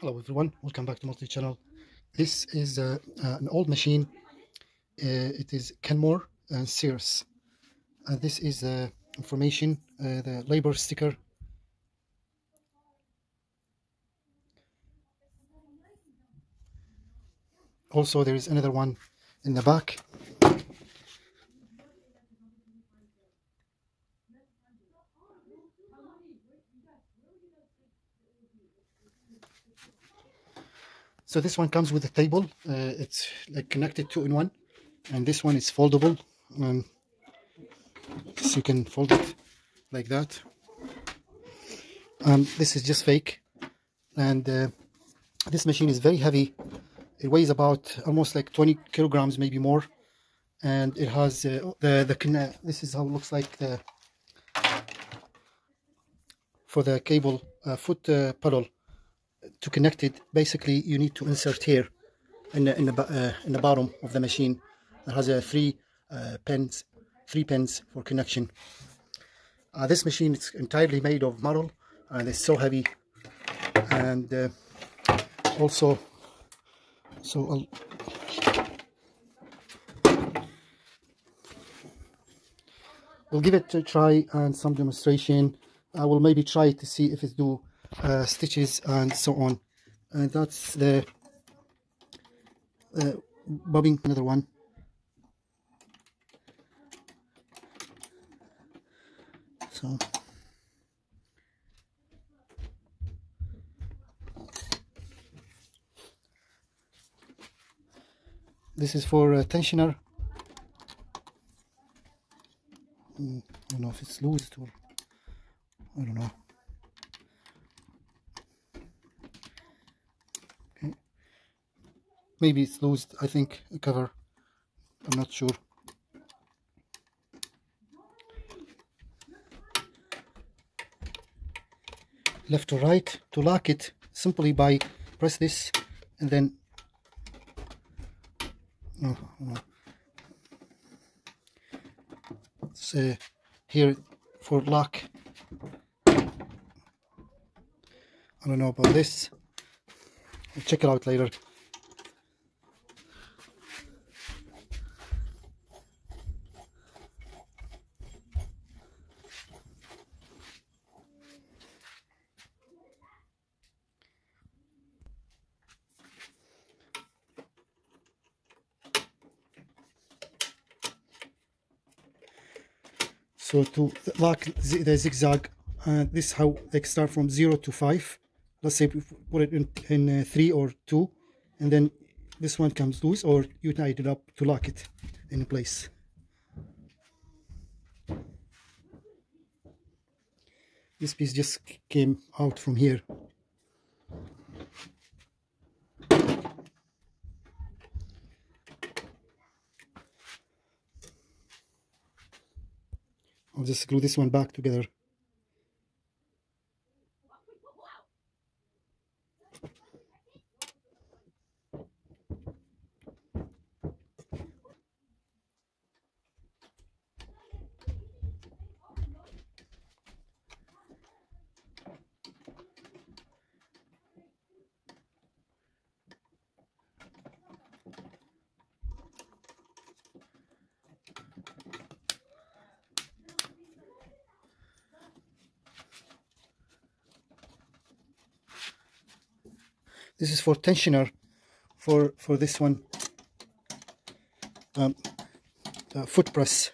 Hello everyone, welcome back to multi-channel. This is an old machine. It is Kenmore and Sears. This is information, the labor sticker. Also there is another one in the back. So this one comes with a table. It's like connected 2-in-1, and this one is foldable. So you can fold it like that. This is just fake, and this machine is very heavy. It weighs about almost like 20 kilograms, maybe more, and it has this is how it looks like for the cable foot pedal. To connect it, basically you need to insert here in the bottom of the machine. It has three pins for connection. This machine is entirely made of metal, and it's so heavy. And also, so we'll give it a try and some demonstration. I will maybe try to see if it do stitches and so on. And that's the bobbin, another one. So this is for tensioner. I don't know if it's loosed or I don't know. Okay. Maybe it's loosed, I think, a cover. I'm not sure. Left or right. To lock it, simply by press this and then it's here for lock. I don't know about this. I'll check it out later. So to lock the zigzag, this is how they start from 0 to 5. Let's say we put it in 3 or 2, and then this one comes loose, or you tighten it up to lock it in place. This piece just came out from here. I'll just glue this one back together. This is for tensioner for this one, foot press,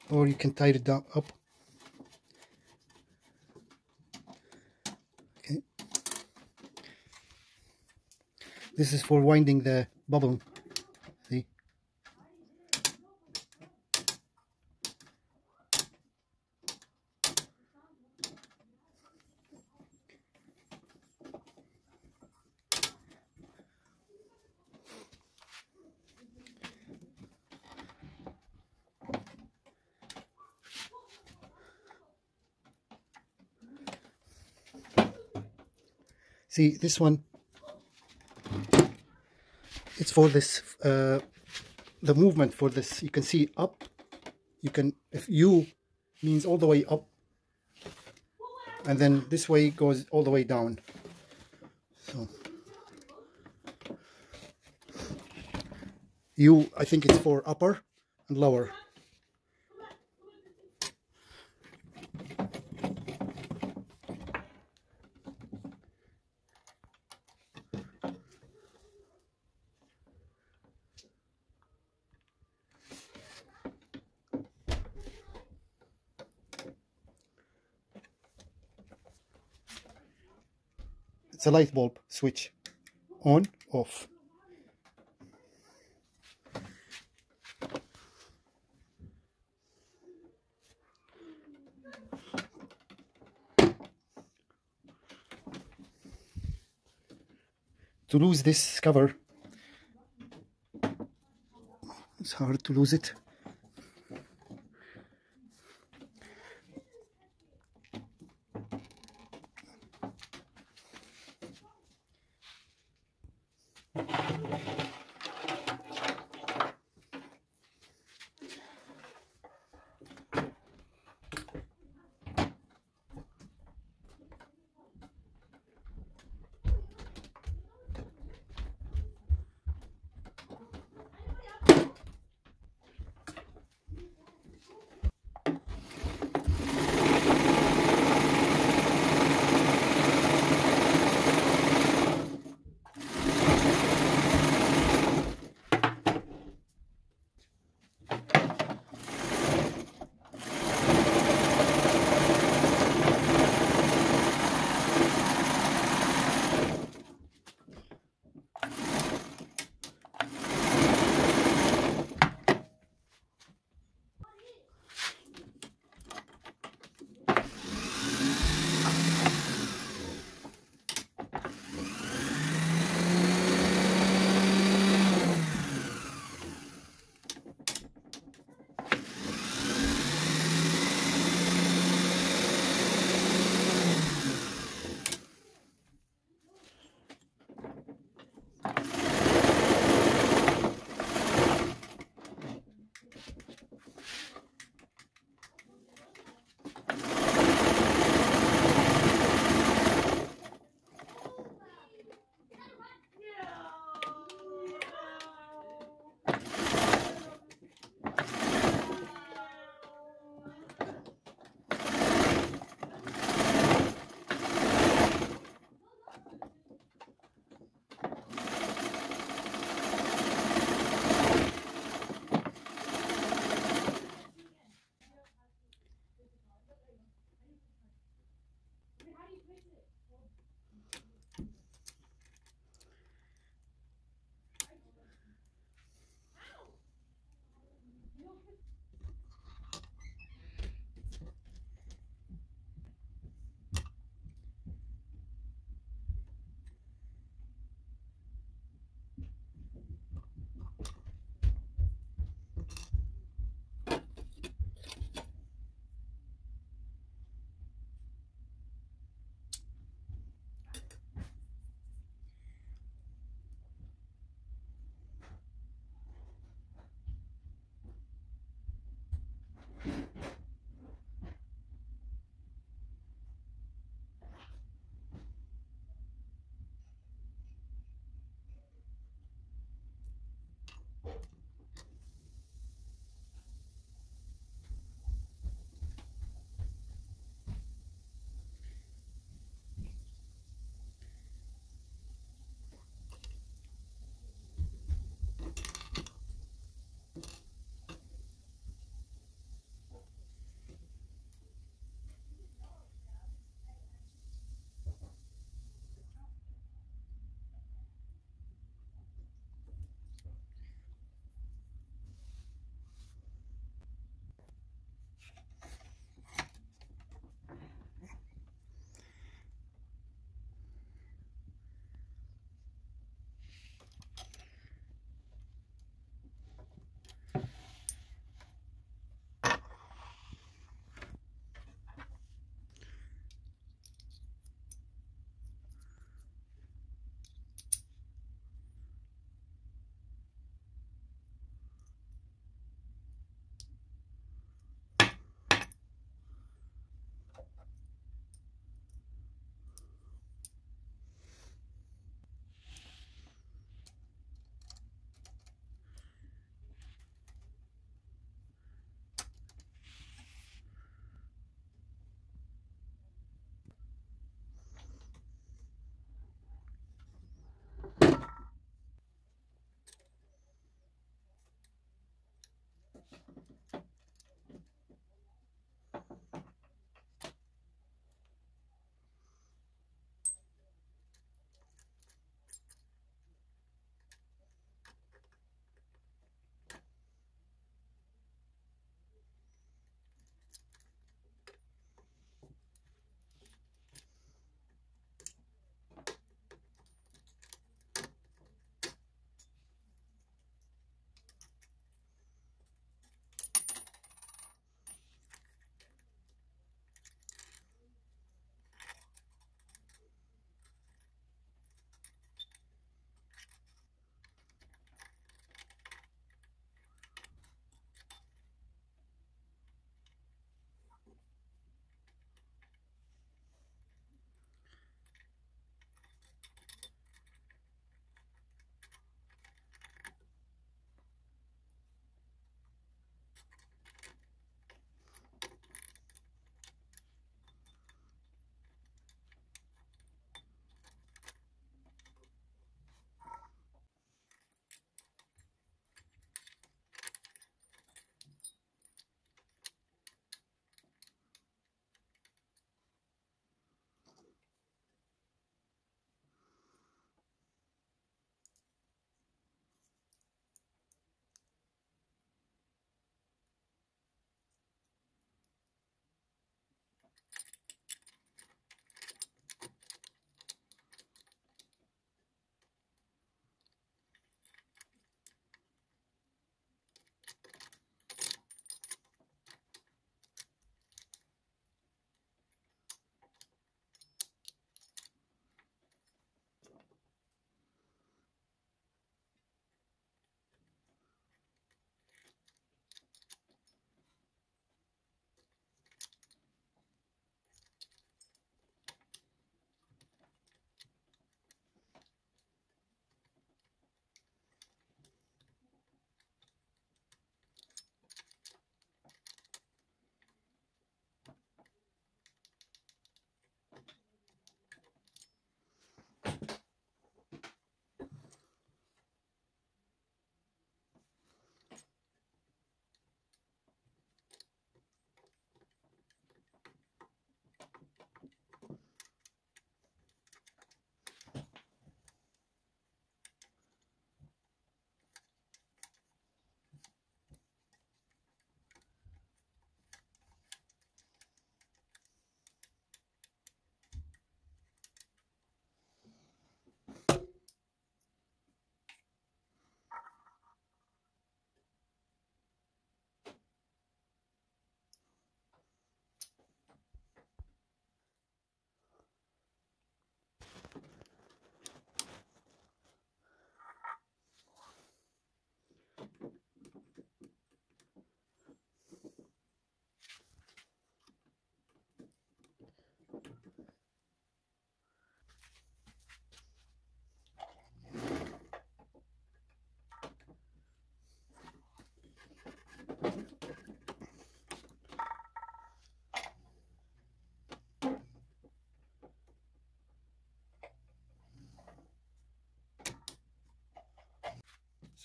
or you can tie it down up. Okay. This is for winding the bubble. See? See, this one, it's for this, the movement for this. You can see up, you can, if U means all the way up, and then this way goes all the way down. So I think it's for upper and lower. It's a light bulb switch, on, off. To lose this cover, it's hard to lose it.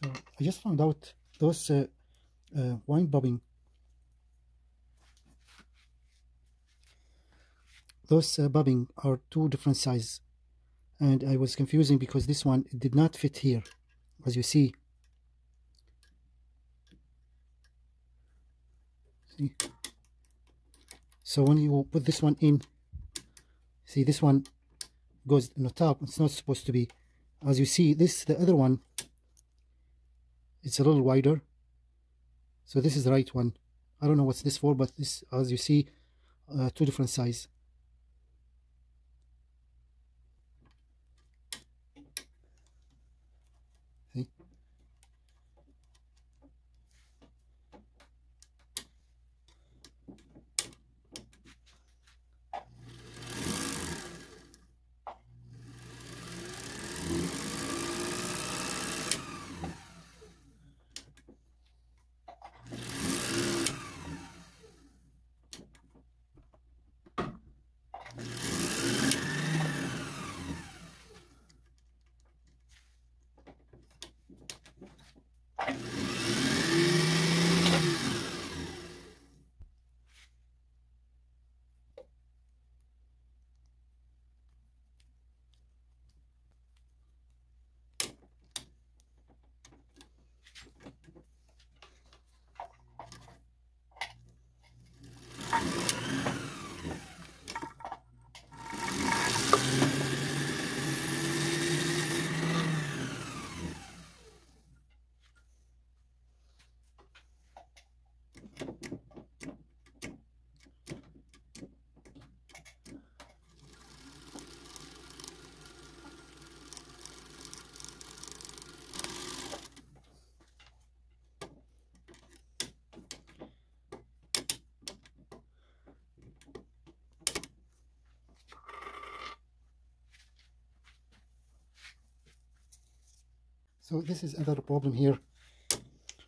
So I just found out those wind bobbing, bobbing are two different sizes, and I was confusing because this one it did not fit here, as you see. See? So when you put this one in, see, this one goes on the top. It's not supposed to be. As you see, the other one, it's a little wider. So this is the right one. I don't know what's this for, but this, as you see, two different size. See? So this is another problem here.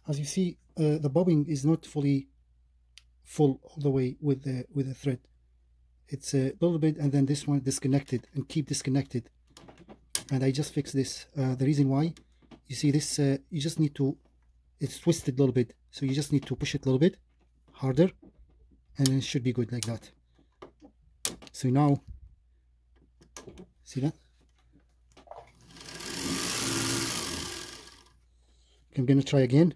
As you see, the bobbin is not fully full all the way with the thread. It's a little bit, and then this one disconnected and keep disconnected. And I just fixed this. The reason why, you see this, you just need to, it's twisted a little bit, so you just need to push it a little bit harder, and then it should be good like that. So now, see that? I'm gonna try again.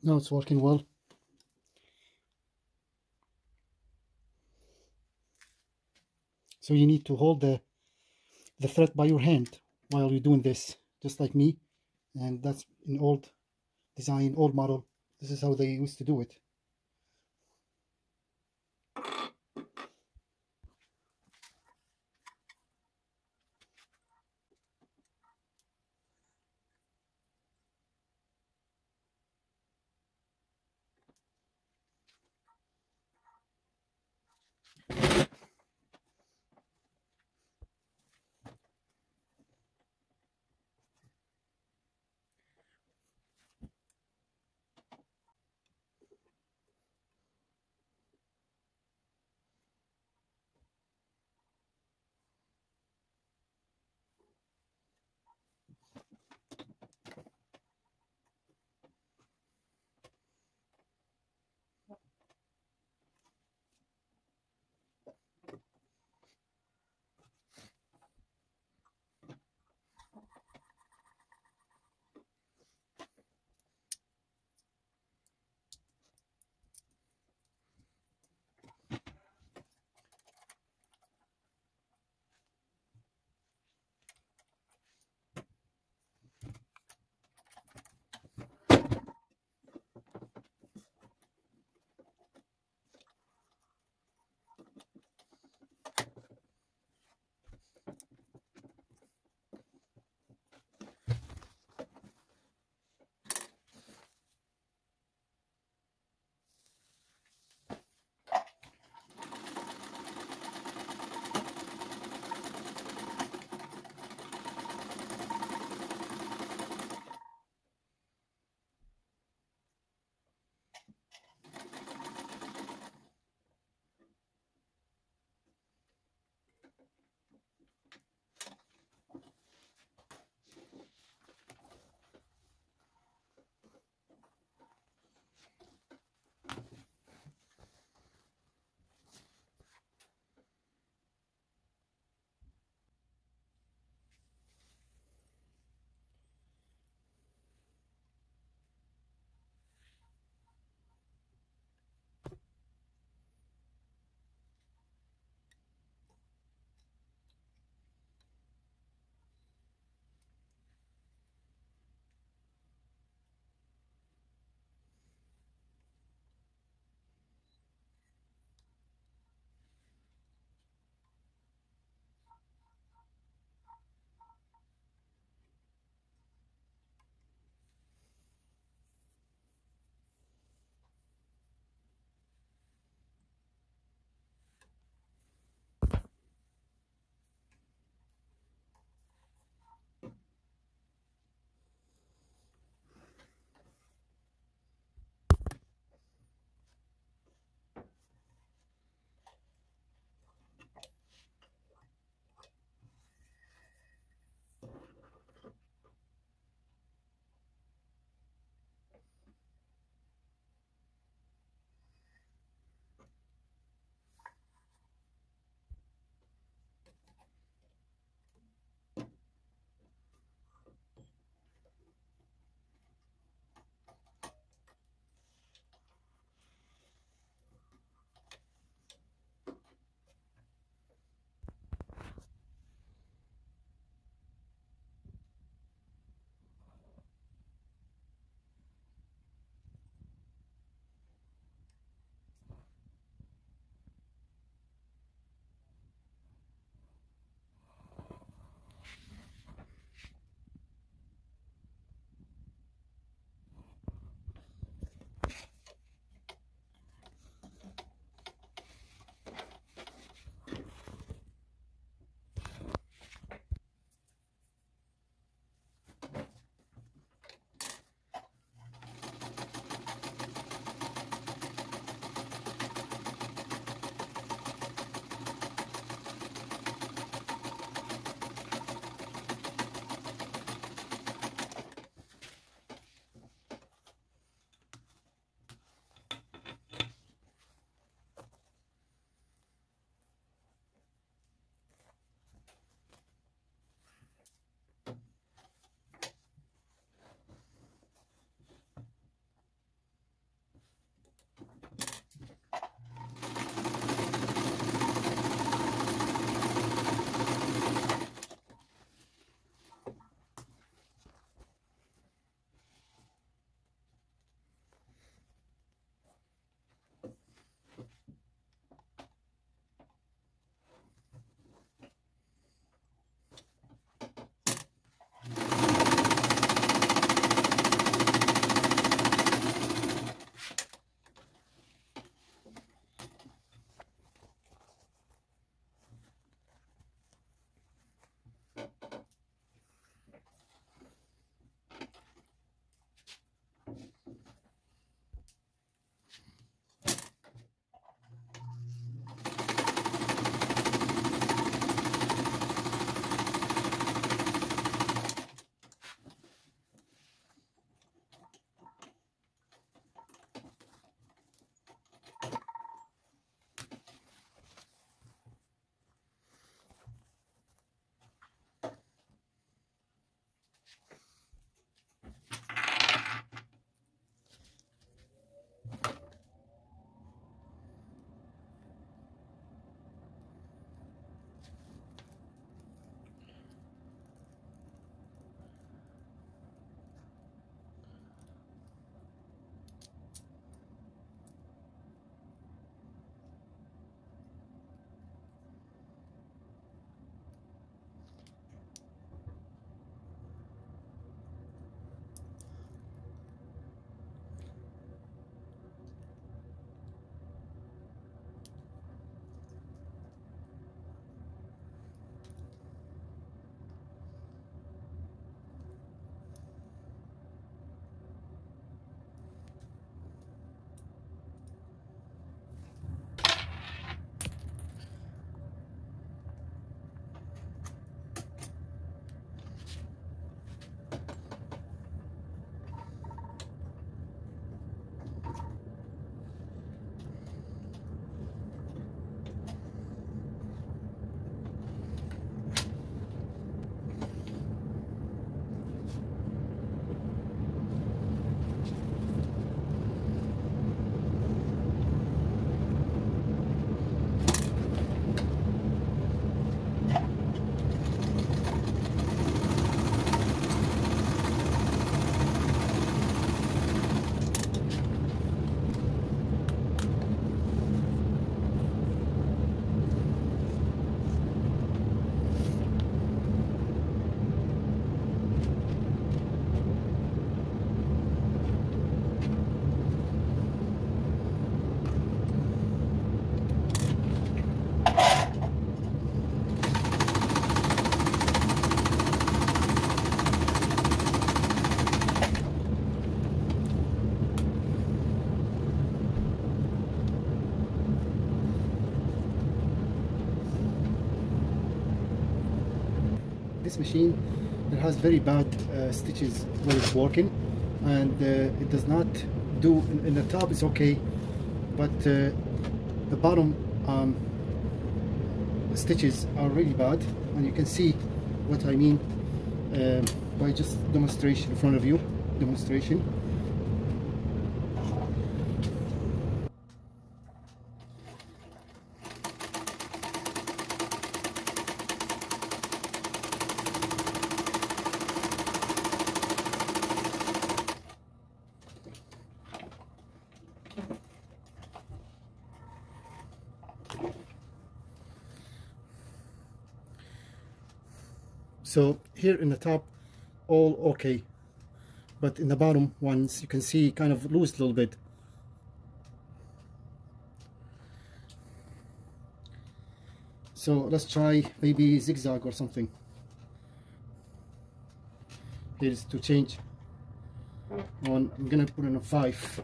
Now it's working well. So you need to hold the thread by your hand while you're doing this, just like me. And that's an old design, old model. This is how they used to do it. this machine, it has very bad stitches when it's working, and it does not do, in the top it's okay, but the bottom stitches are really bad, and you can see what I mean by just demonstration in front of you. Demonstration. So here in the top, all okay, but in the bottom ones you can see kind of loose a little bit. So let's try maybe Zigzag or something. Here's to change one. I'm gonna put in a 5.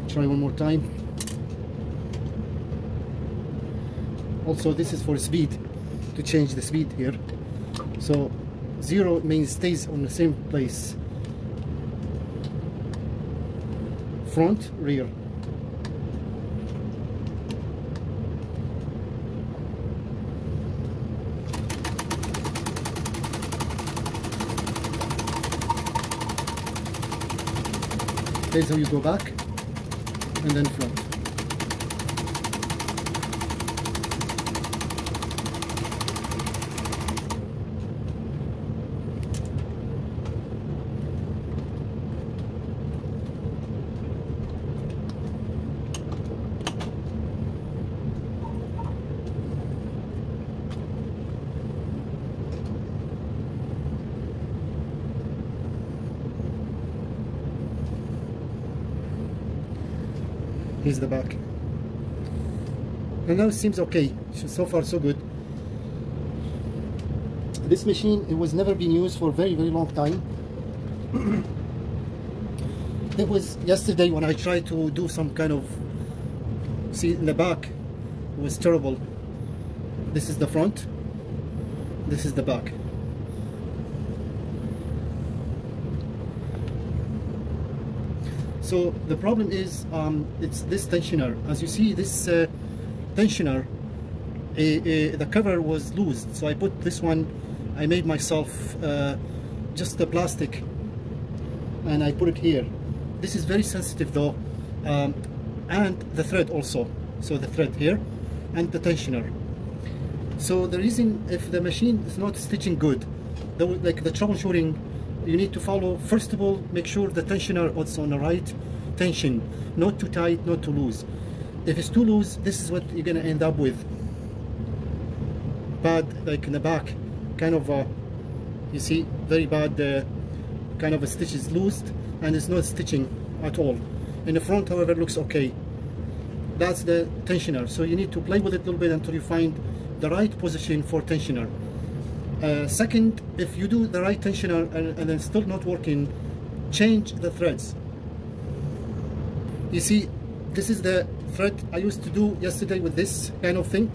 Try one more time. Also, this is for speed, to change the speed here. So 0 means stays on the same place. Front, rear. Here's how you go back, and then front. Here's the back. And now it seems okay. So far so good. This machine, it was never been used for a very long time. It was yesterday when I tried to do some kind of, see in the back, it was terrible. This is the front, this is the back. So the problem is, it's this tensioner. As you see, this tensioner, the cover was loose, so I put this one, I made myself just the plastic, and I put it here. This is very sensitive though, and the thread also. So the thread here, and the tensioner. So the reason, if the machine is not stitching good, like the troubleshooting, you need to follow, first of all, make sure the tensioner is on the right tension, not too tight, not too loose. If it's too loose, this is what you're gonna end up with. Bad, like in the back, kind of you see, very bad kind of a stitch is loosed, and it's not stitching at all. In the front, however, looks okay. That's the tensioner. So you need to play with it a little bit until you find the right position for tensioner. Second, if you do the right tensioner and then still not working, change the threads. You see, this is the thread I used to do yesterday with this kind of thing.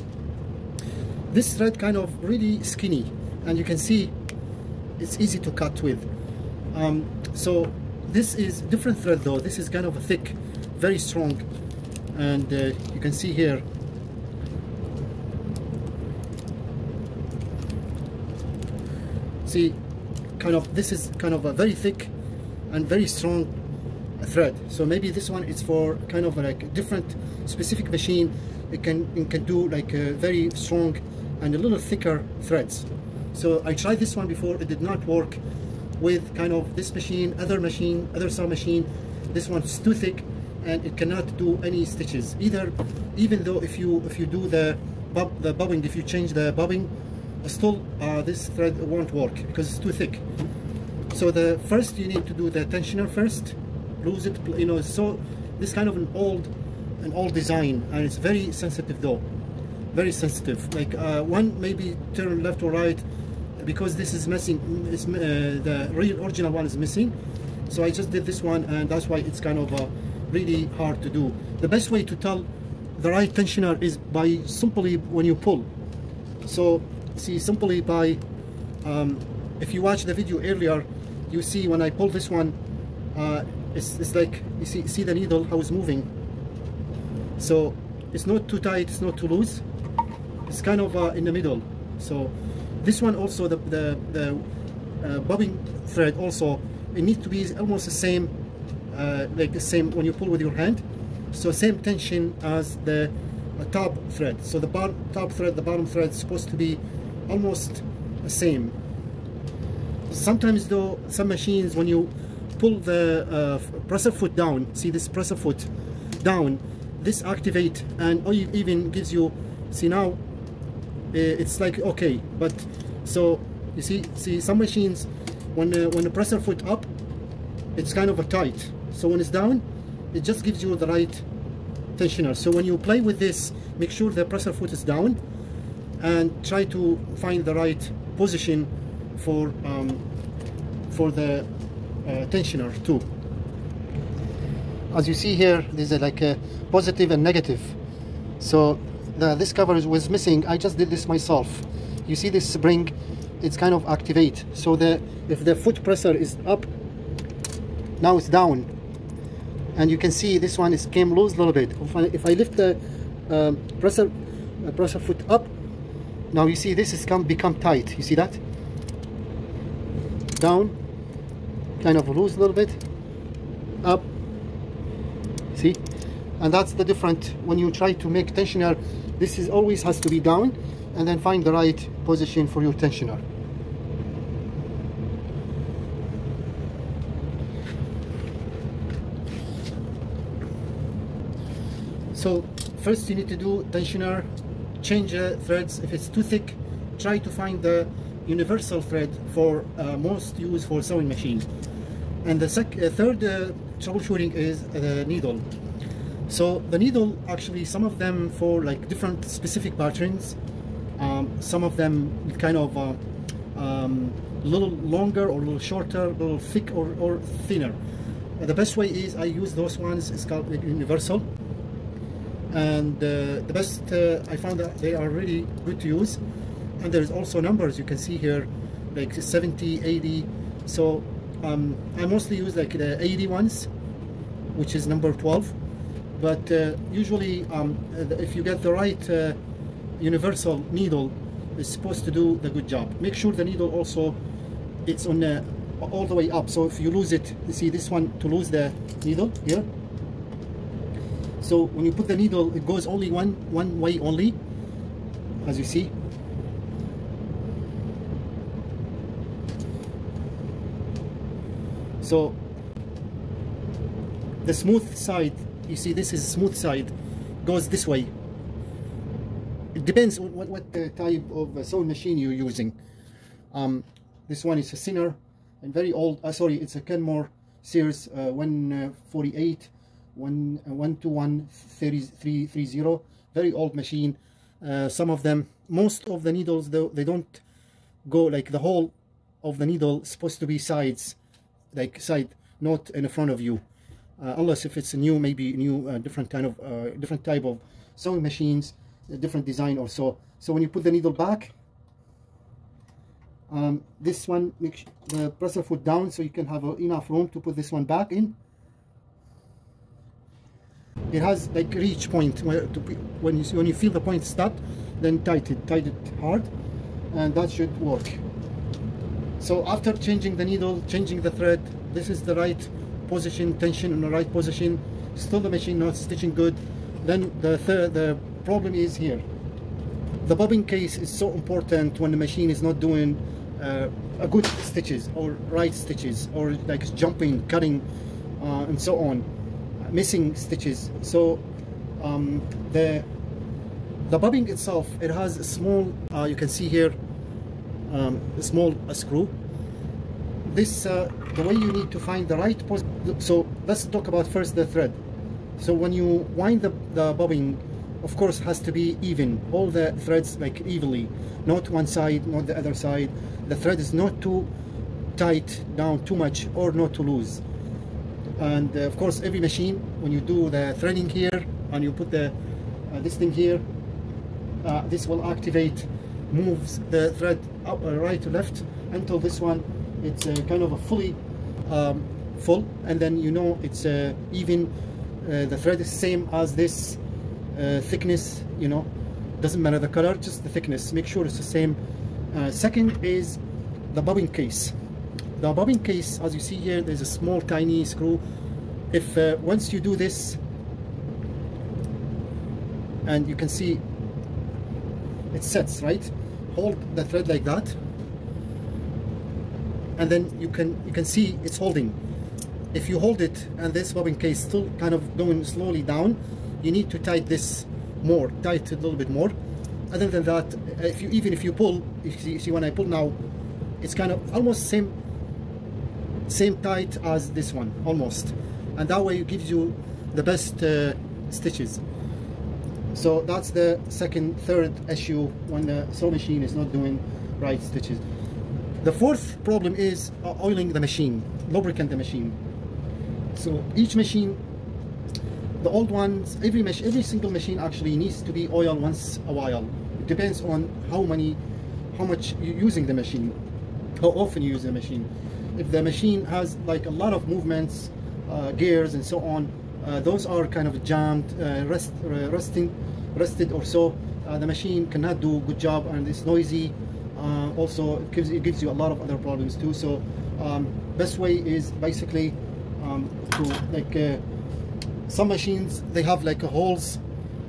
This thread kind of really skinny, and you can see it's easy to cut with. So this is different thread though. This is kind of a thick, very strong, and you can see here. See, kind of, this is kind of a very thick and very strong thread. So maybe this one is for kind of like a different specific machine. It can do like a very strong and a little thicker threads. So I tried this one before, it did not work with kind of this machine, other saw machine. This one is too thick and it cannot do any stitches either. Even though if you do the bobbing, if you change the bobbing, still this thread won't work because it's too thick. So the first you need to do the tensioner first, lose it, you know. So this kind of an old design, and it's very sensitive though, very sensitive. Like one maybe turn left or right, because this is missing. The real original one is missing. So I just did this one, and that's why it's kind of really hard to do. The best way to tell the right tensioner is by simply when you pull. So see, simply by if you watch the video earlier, you see when I pull this one, it's like you see the needle how it's moving. So it's not too tight, it's not too loose, it's kind of in the middle. So this one also, the bobbin thread also, it needs to be almost the same, like the same when you pull with your hand. So same tension as the top thread. So the top thread, the bottom thread is supposed to be almost the same. Sometimes though, some machines, when you pull the presser foot down, see this presser foot down, this activate and even gives you, see now, it's like okay, but so you see some machines when the presser foot up, it's kind of a tight. So when it's down, it just gives you the right tensioner. So when you play with this, make sure the presser foot is down and try to find the right position for the tensioner too. As you see here, there's like a positive and negative. So this cover was missing. I just did this myself. You see this spring, it's kind of activate. So if the foot presser is up, now it's down, and you can see this one came loose a little bit. If I lift the presser foot up, now you see this is become tight. You see that? Down, kind of loose a little bit, up. See? And that's the difference when you try to make tensioner. This is always has to be down, and then find the right position for your tensioner. So first you need to do tensioner, change threads. If it's too thick, try to find the universal thread for most use for sewing machine. And the third troubleshooting is the needle. So the needle, actually some of them for like different specific patterns, some of them kind of a little longer or a little shorter, a little thick or thinner. The best way is I use those ones, it's called universal. And the best, I found that they are really good to use. And there's also numbers you can see here, like 70, 80. So I mostly use like the 80 ones, which is number 12. But usually if you get the right universal needle, it's supposed to do the good job. Make sure the needle also, it's on all the way up. So if you lose it, you see this one, to lose the needle here. So when you put the needle, it goes only one way only, as you see. So the smooth side, you see this is smooth side, goes this way. It depends on what type of sewing machine you're using. This one is a thinner and very old. Sorry, it's a Kenmore Sears 148. 1213330, very old machine. Some of them, most of the needles though, they don't go like the whole of the needle is supposed to be sides, like side, not in front of you, unless if it's a new, maybe new different kind of different type of sewing machines, a different design or so. So when you put the needle back, this one, make the presser foot down so you can have enough room to put this one back in. It has like reach point where when you feel the point stop, then tight it hard, and that should work. So after changing the needle, changing the thread, this is the right position, tension in the right position, still the machine not stitching good, then the problem is here. The bobbin case is so important when the machine is not doing a good stitches or right stitches, or like jumping, cutting, and so on, missing stitches. So the bobbin itself, it has a small, you can see here, small screw. This the way you need to find the right position. So let's talk about first the thread. So when you wind the bobbin, of course, has to be even, all the threads like evenly, not one side, not the other side. The thread is not too tight down too much or not too loose. And of course, every machine, when you do the threading here and you put the this thing here, this will activate, moves the thread up right to left until this one it's kind of a fully full, and then you know it's even. The thread is same as this thickness, you know, doesn't matter the color, just the thickness, make sure it's the same. Second is the bobbin case. The bobbin case, as you see here, there's a small tiny screw. If once you do this, and you can see it sets right, hold the thread like that, and then you can see it's holding. If you hold it and this bobbin case still kind of going slowly down, you need to tighten this more, tighten it a little bit more. Other than that, even if you pull, if you see when I pull now, it's kind of almost same tight as this one, almost, and that way it gives you the best stitches. So that's the third issue when the sewing machine is not doing right stitches. The fourth problem is oiling the machine, lubricant the machine. So each machine, the old ones, every single machine actually needs to be oiled once a while. It depends on how much you're using the machine, how often you use the machine. If the machine has like a lot of movements, gears and so on, those are kind of jammed, rusted or so. The machine cannot do a good job, and it's noisy. Also, it gives you a lot of other problems too. So best way is basically to like some machines, they have like holes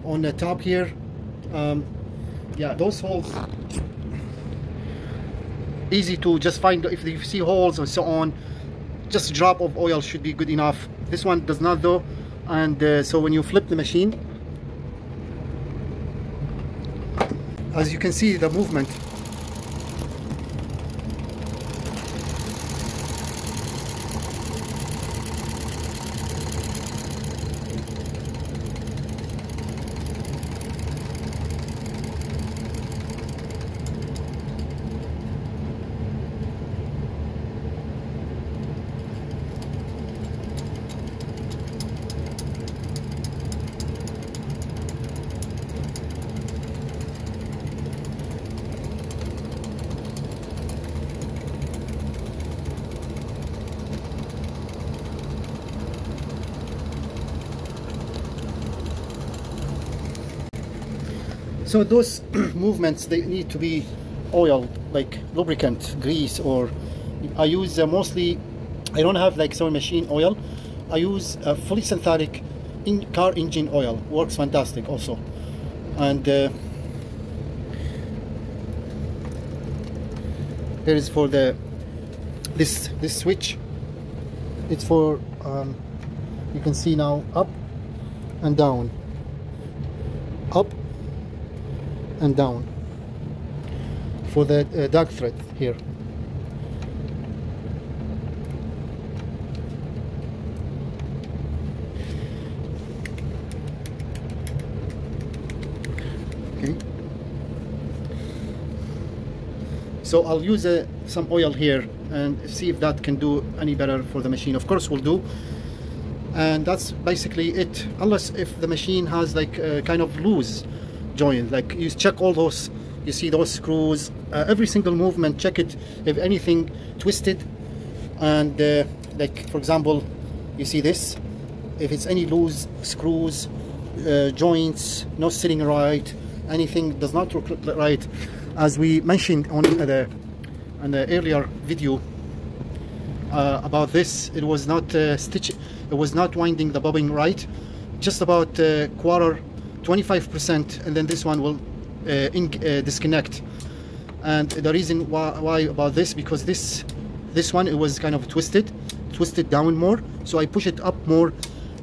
on the top here. Yeah, those holes, easy to just find. If you see holes and so on, just a drop of oil should be good enough. This one does not though, and so when you flip the machine, as you can see the movement. So those movements, they need to be oiled, like lubricant, grease, or I use mostly, I don't have like sewing machine oil. I use fully synthetic car engine oil, works fantastic also. And here is for the this switch. It's for you can see now, up and down, up and down for the dark thread here. Okay, so I'll use some oil here and see if that can do any better for the machine. Of course will do, and that's basically it, unless if the machine has like kind of loose joint, like you check all those, you see those screws, every single movement, check it if anything twisted, and like for example you see this, if it's any loose screws, joints not sitting right, anything does not look right, as we mentioned on the earlier video about this, it was not it was not winding the bobbin right, just about quarter, 25%, and then this one will disconnect. And the reason why about this, because this one, it was kind of twisted down more, so I push it up more,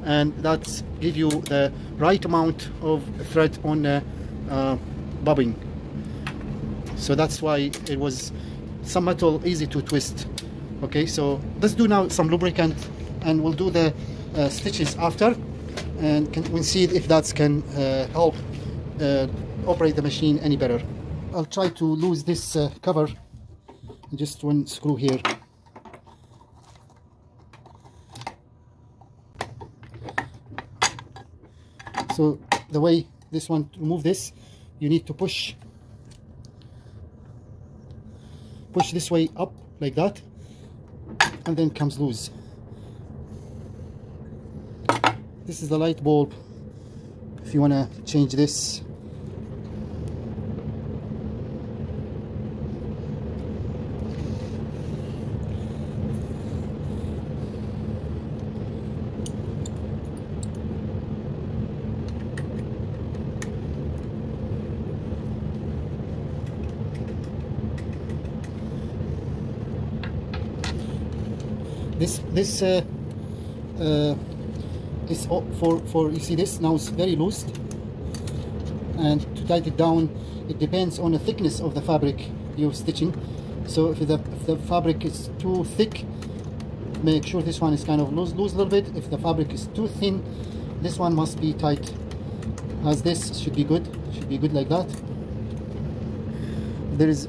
and that's give you the right amount of thread on the bobbin. so that's why it was some metal easy to twist. Okay, so let's do now some lubricant, and we'll do the stitches after, and we'll see if that can help operate the machine any better. I'll try to lose this cover, just one screw here. So the way this one, to remove this, you need to push this way up like that, and then comes loose. This is the light bulb. If you want to change this, this is for you see this now it's very loose, and to tighten it down it depends on the thickness of the fabric you're stitching. So if the fabric is too thick, make sure this one is kind of loose a little bit. If the fabric is too thin, this one must be tight, as this should be good like that.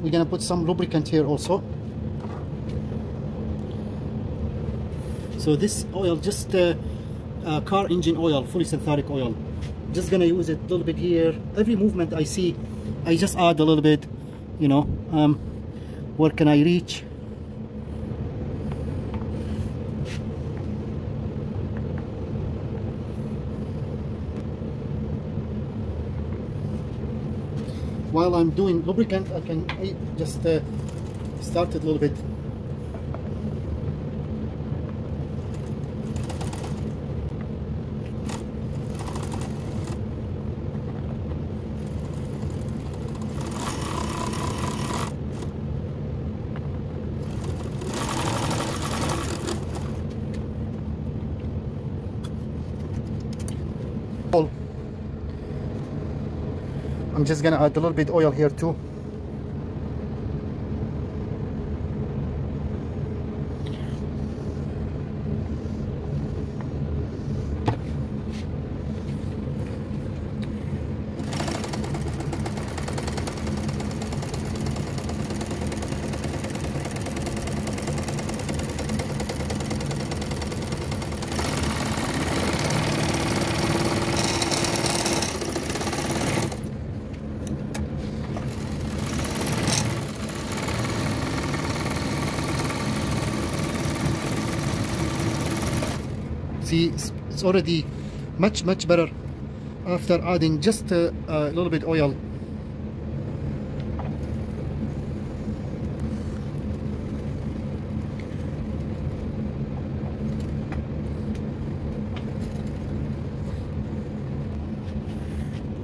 We're gonna put some lubricant here also. So this oil, just car engine oil, fully synthetic oil. Just gonna use it a little bit here. Every movement I see, I just add a little bit, you know. Where can I reach? While I'm doing lubricant, I can just start it a little bit. I'm just gonna add a little bit oil here too. See, it's already much better after adding just a little bit oil.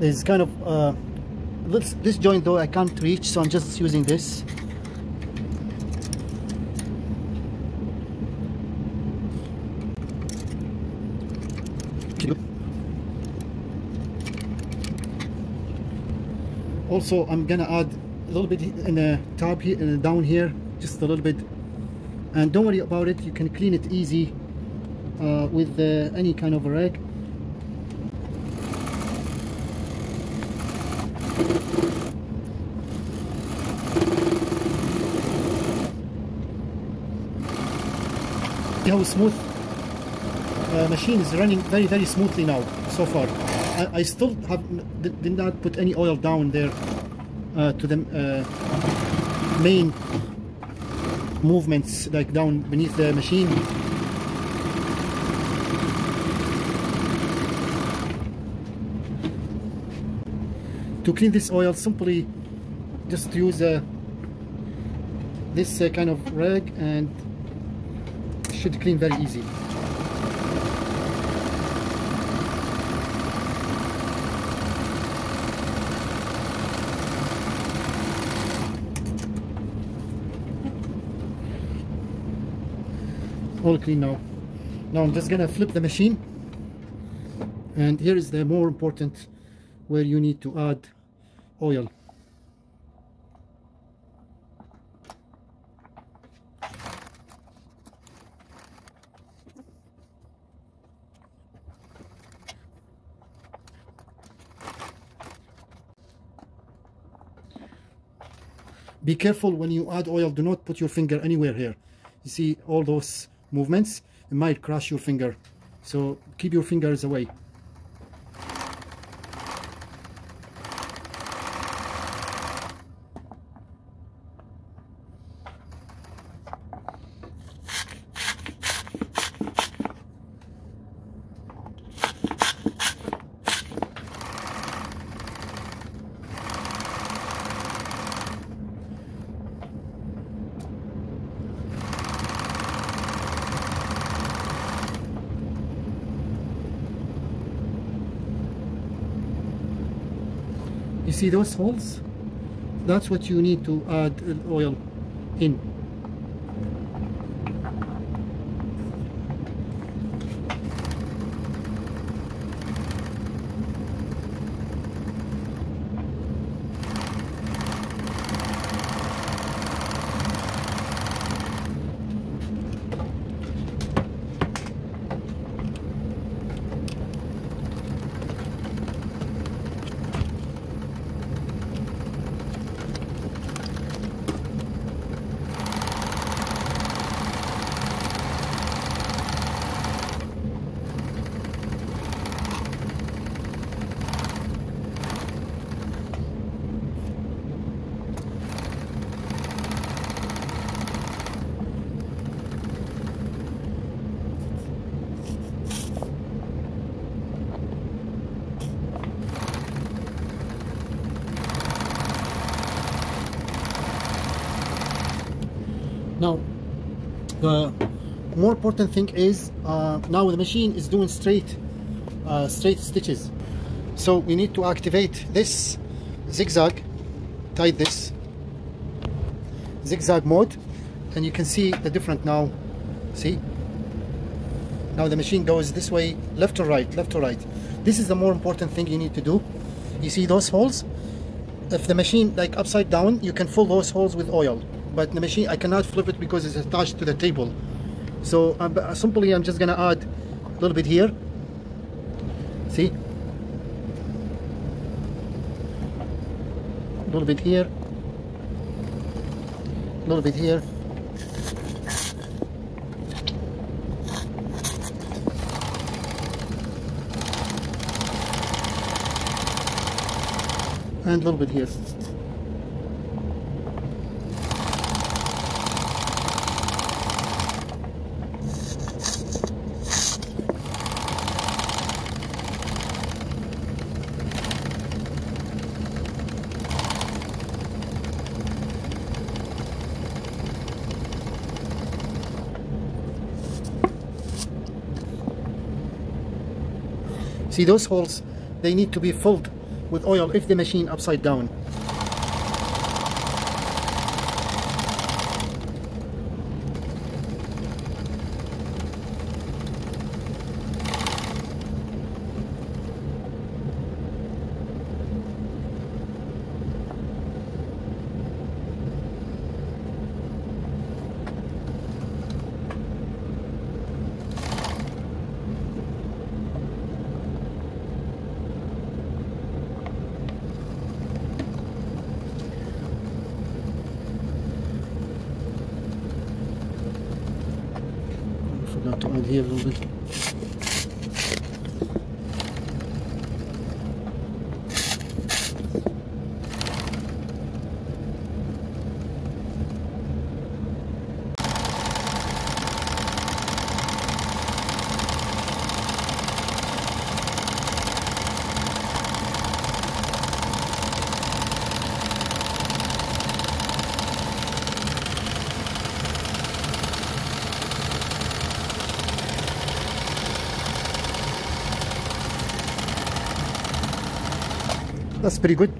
It's kind of this joint though I can't reach, so I'm just using this. Also, I'm gonna add a little bit in the top here, down here, just a little bit. And don't worry about it, you can clean it easy with any kind of a rag. See how smooth machine is running, very smoothly now so far. I still did not put any oil down there to the main movements, like down beneath the machine. To clean this oil, simply just use this kind of rag, and it should clean very easy. All clean now. Now I'm just gonna flip the machine, and here is the more important, where you need to add oil. Be careful when you add oil. Do not put your finger anywhere here. You see all those movements, it might crush your finger, so keep your fingers away. You see those holes? That's what you need to add oil in. Now, the more important thing is now the machine is doing straight stitches, so we need to activate this zigzag, tight this zigzag mode, and you can see the different now. See, now the machine goes this way, left to right, left to right. This is the more important thing you need to do. You see those holes? If the machine like upside down, you can fill those holes with oil, but the machine I cannot flip it because it's attached to the table. So simply I'm just gonna add a little bit here. See, a little bit here, a little bit here, and a little bit here. See those holes? They need to be filled with oil if the machine upside down. Forgot to add here a little bit. That's pretty good.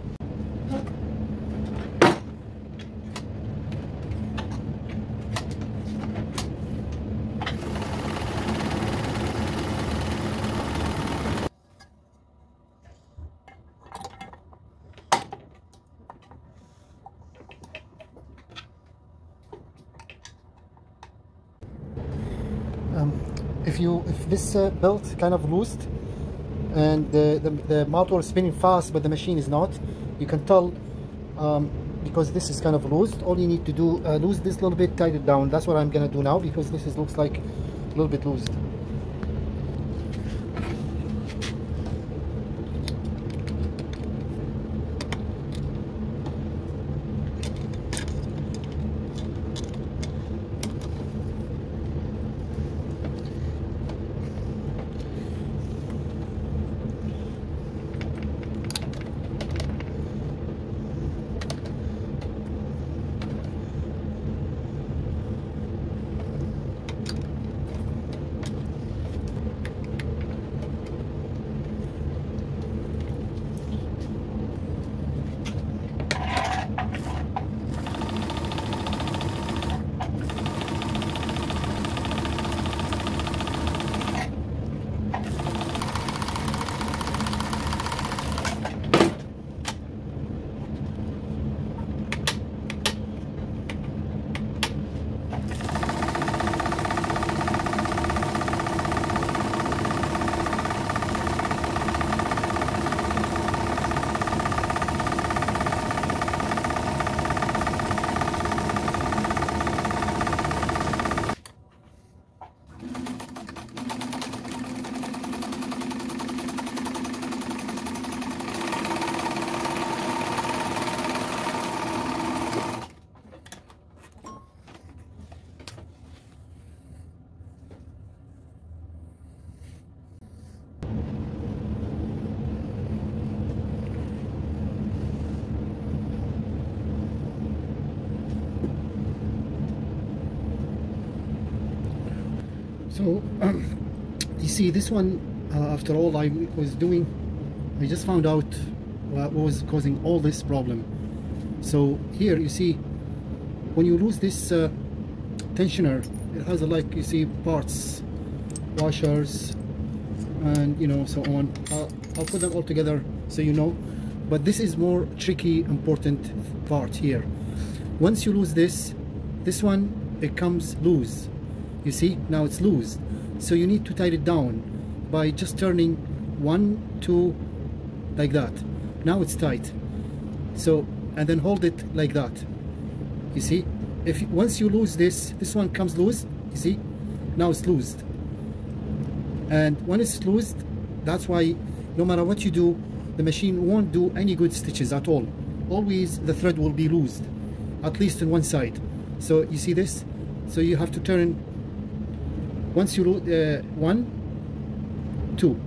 If this belt kind of loosed and the motor is spinning fast but the machine is not, you can tell because this is kind of loose. All you need to do, lose this a little bit, tighten it down. That's what I'm gonna do now, because this is, looks like a little bit loose. So you see, this one, after all I was doing, I just found out what was causing all this problem. So here you see, when you lose this tensioner, it has like, you see, parts, washers, and you know, so on. I'll put them all together so you know, but this is more tricky, important part here. Once you lose this one, it comes loose. You see, now it's loose, so you need to tighten it down by just turning 1, 2, like that. Now it's tight. So, and then hold it like that. You see, once you lose this one comes loose. You see, now it's loosed, and when it's loosed, that's why no matter what you do, the machine won't do any good stitches at all. Always the thread will be loosed, at least on one side. So you see this, so you have to turn. Once you lose 1, 2,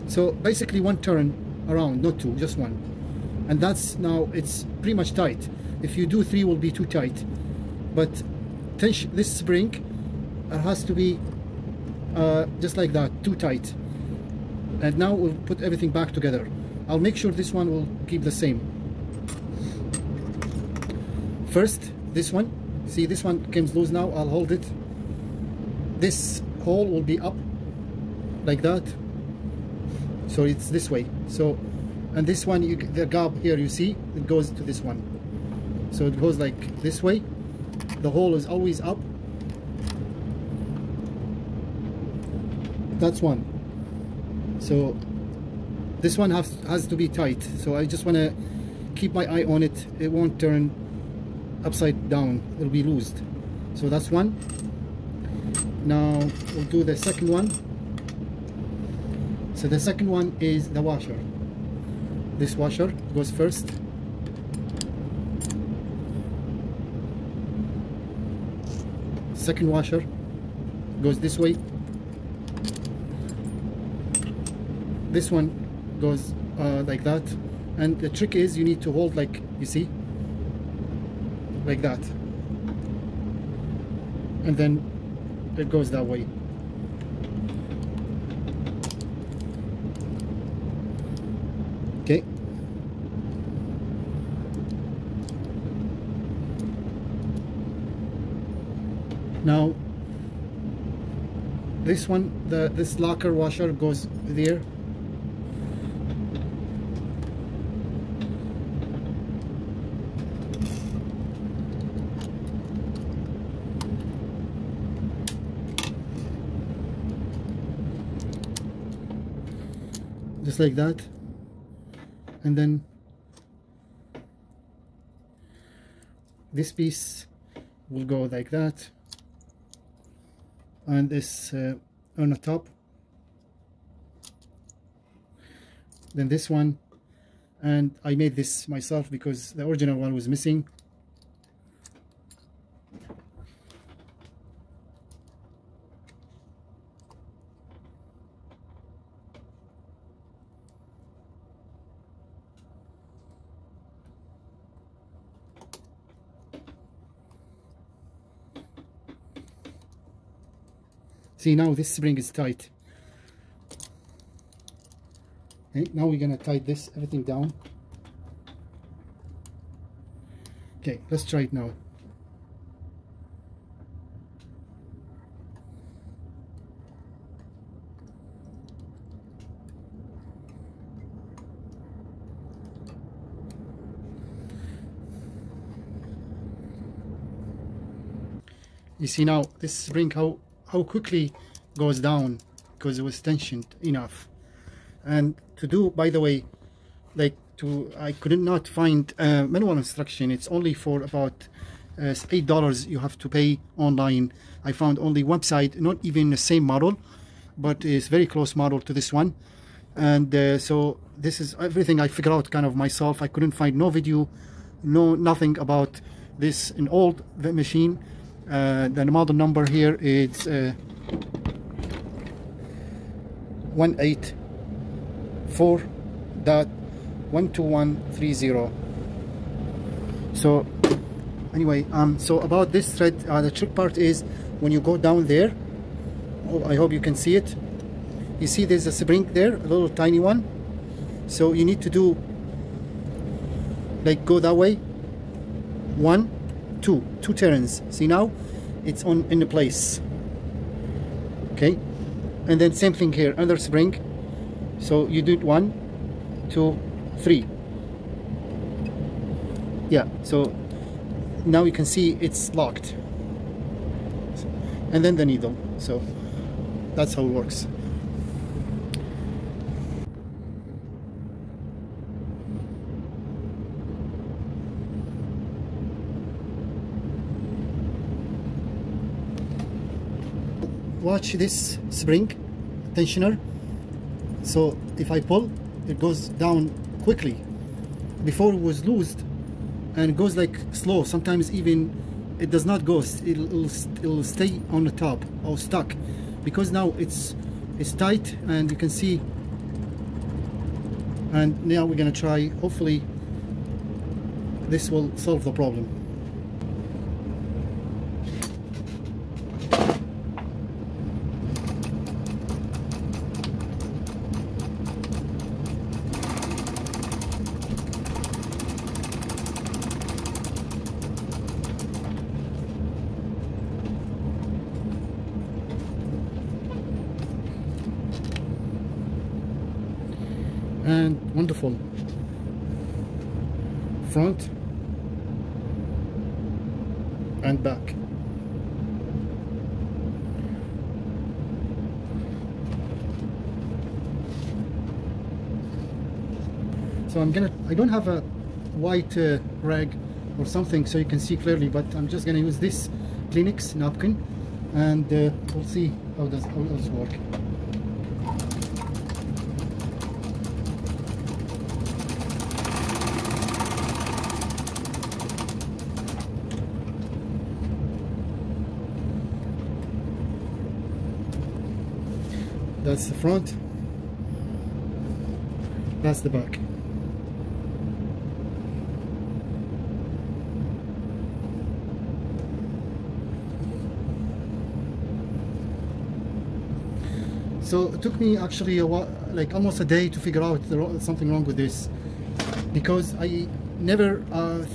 so basically one turn around, not 2, just 1, and that's, now it's pretty much tight. If you do 3, will be too tight, but this spring has to be just like that, too tight. And now we'll put everything back together. I'll make sure this one will keep the same. First, this one, see, this one comes loose now. I'll hold it. This hole will be up like that, so it's this way. So, and this one, the gap here, you see, it goes to this one, so it goes like this way. The hole is always up. That's one. So this one has to be tight, so I just want to keep my eye on it. It won't turn upside down, it'll be loosed. So that's one. Now we'll do the second one. So the second one is the washer. This washer goes first. Second washer goes this way. This one goes like that, and the trick is you need to hold, like, you see, like that, and then it goes that way. Okay. Now this one, this locker washer goes there. Just like that, and then this piece will go like that, and this on the top, then this one, and I made this myself because the original one was missing. See, now this spring is tight. Okay, now we're gonna tighten this everything down. Okay, let's try it now. You see now this spring how quickly goes down because it was tensioned enough. And to do, by the way, I could not find manual instruction. It's only for about $8 you have to pay online. I found only website, not even the same model, but it's very close model to this one. And so this is everything I figured out kind of myself. I couldn't find no video, nothing about this in old machine. The model number here is 184.12130. So anyway, so about this thread, the trick part is when you go down there, I hope you can see it. You see there's a spring there, a little tiny one. So you need to do like go that way, 1, 2 turns. See now it's in the place. Okay, and then same thing here, another spring. So you do it 1, 2, 3. Yeah, so now you can see it's locked, and then the needle. So that's how it works. Watch this spring tensioner. So if I pull, it goes down quickly. Before it was loosed and it goes like slow. Sometimes even it does not go. It'll stay on the top or stuck because now it's tight, and you can see. And now we're gonna try. Hopefully, this will solve the problem. And wonderful. Front and back. So I don't have a white rag or something so you can see clearly, but I'm just gonna use this Kleenex napkin, and we'll see how does it work. That's the front, that's the back. So it took me actually a while, like almost a day, to figure out something wrong with this, because I never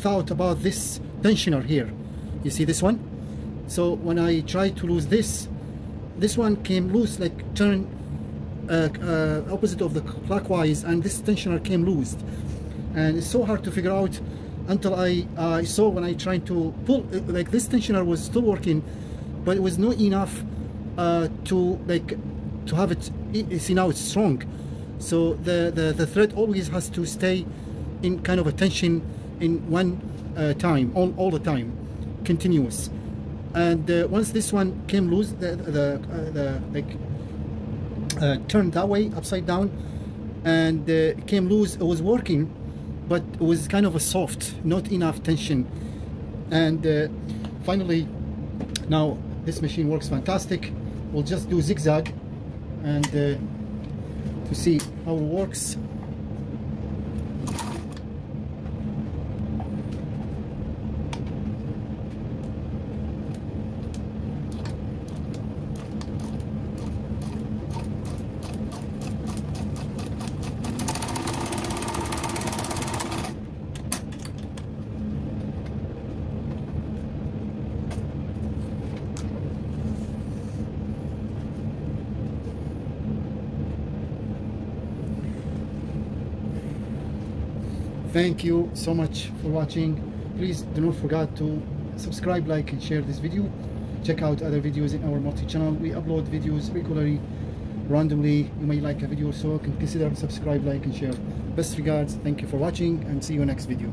thought about this tensioner here. You see this one? So when I tried to lose this one came loose, like turn opposite of the clockwise, and this tensioner came loose, and it's so hard to figure out until I saw when I tried to pull, like this tensioner was still working, but it was not enough to have it. You see now it's strong, so the thread always has to stay in kind of a tension in one time, all the time, continuous. And once this one came loose, turned that way, upside down, and it came loose. It was working, but it was kind of a soft, not enough tension. And finally, now this machine works fantastic. We'll just do zigzag and to see how it works. Thank you so much for watching. Please do not forget to subscribe, like and share this video. Check out other videos in our multi-channel. We upload videos regularly, randomly. You may like a video, so consider subscribe, like and share. Best regards, thank you for watching, and see you next video.